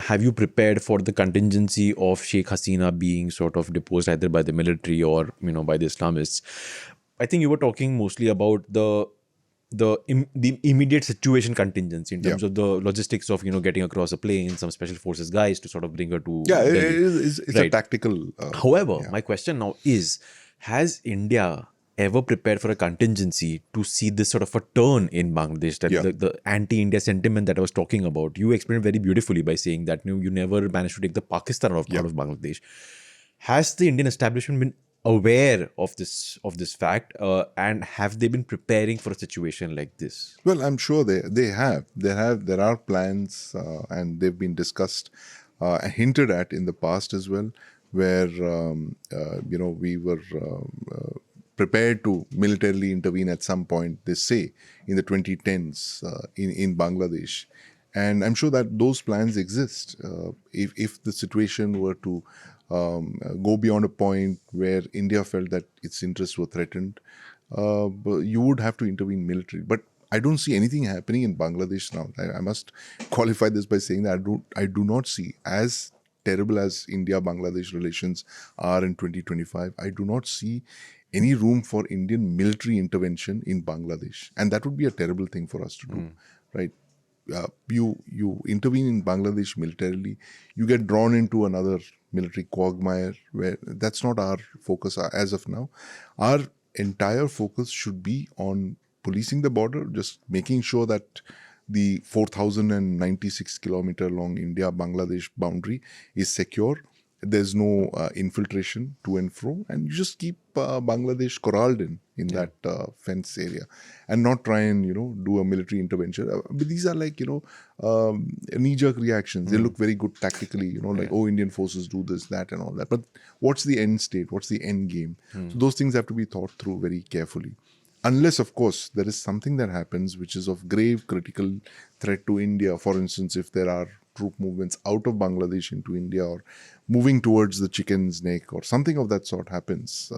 have you prepared for the contingency of Sheikh Hasina being sort of deposed either by the military or, by the Islamists? I think you were talking mostly about the immediate situation contingency in terms of the logistics of, getting across a plane, some special forces guys to sort of bring her to Delhi. It's a tactical. However, my question now is, has India ever prepared for a contingency to see this sort of a turn in Bangladesh, that the anti-India sentiment that I was talking about? You explained very beautifully by saying that you never managed to take the Pakistan out of Bangladesh. Has the Indian establishment been aware of this fact, and have they been preparing for a situation like this? Well, I'm sure they have. There are plans, and they've been discussed, hinted at in the past as well, where we were prepared to militarily intervene at some point, they say, in the 2010s in Bangladesh. And I'm sure that those plans exist. If the situation were to go beyond a point where India felt that its interests were threatened, you would have to intervene militarily. But I don't see anything happening in Bangladesh now. I must qualify this by saying that I do not see, as terrible as India-Bangladesh relations are in 2025, I do not see any room for Indian military intervention in Bangladesh. And that would be a terrible thing for us to do, right? You intervene in Bangladesh militarily, you get drawn into another military quagmire where that's not our focus as of now. Our entire focus should be on policing the border, just making sure that the 4,096 kilometer long India-Bangladesh boundary is secure. There's no infiltration to and fro, and you just keep Bangladesh corralled in that fence area, and not try and do a military intervention. But these are like knee-jerk reactions. They look very good tactically, like Indian forces do this, that, and all that. But what's the end state? What's the end game? So those things have to be thought through very carefully. Unless, of course, there is something that happens which is of grave critical threat to India. For instance, if there are troop movements out of Bangladesh into India, or moving towards the chicken's neck, or something of that sort happens,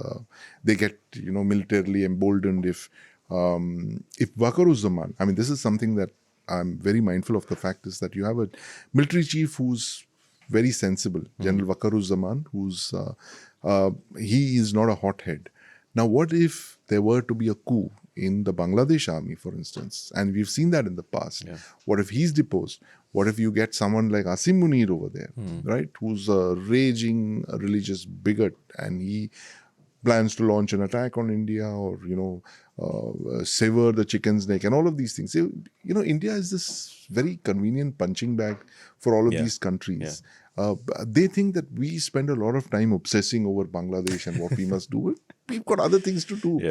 they get militarily emboldened. If Waqaruzzaman, I mean, this is something that I'm very mindful of. The fact is that you have a military chief who's very sensible, General Waqaruzzaman, who's he is not a hothead. Now, what if there were to be a coup in the Bangladesh army, for instance? And we've seen that in the past. What if he's deposed? What if you get someone like Asim Munir over there, right? Who's a raging religious bigot, and he plans to launch an attack on India, or, sever the chicken's neck, and all of these things. India is this very convenient punching bag for all of these countries. They think that we spend a lot of time obsessing over Bangladesh and what we must do. We've got other things to do,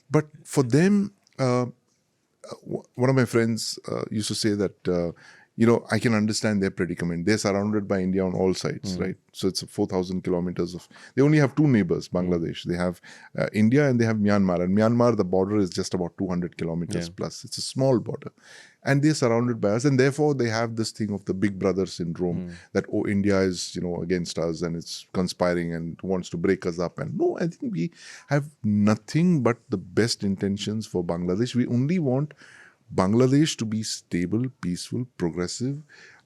But for them, one of my friends used to say that, I can understand their predicament. They're surrounded by India on all sides, right? So it's 4,000 kilometers of... They only have two neighbors, Bangladesh. They have India and they have Myanmar. And Myanmar, the border is just about 200 kilometers plus. It's a small border. And they're surrounded by us. And therefore, they have this thing of the big brother syndrome that, India is, against us and it's conspiring and wants to break us up. And no, I think we have nothing but the best intentions for Bangladesh. We only want Bangladesh to be stable, peaceful, progressive,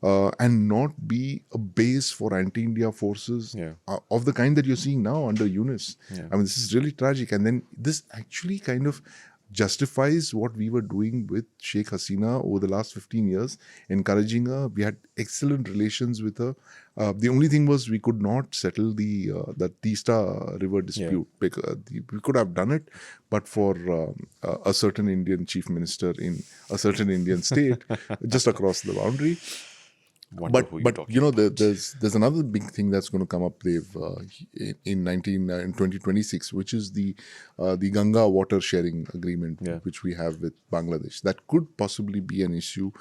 and not be a base for anti-India forces of the kind that you're seeing now under Yunus. I mean, this is really tragic. And then this actually kind of justifies what we were doing with Sheikh Hasina over the last 15 years, encouraging her. We had excellent relations with her. The only thing was we could not settle the Teesta river dispute. Because we could have done it, but for a certain Indian chief minister in a certain Indian state just across the boundary. But there's another big thing that's going to come up, Dev, in 2026, which is the Ganga water sharing agreement, which we have with Bangladesh. That could possibly be an issue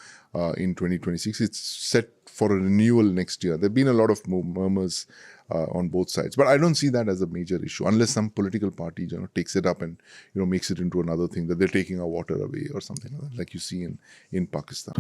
in 2026. It's set for a renewal next year. There've been a lot of murmurs on both sides, but I don't see that as a major issue unless some political party takes it up and makes it into another thing, that they're taking our water away or something like that, like you see in Pakistan.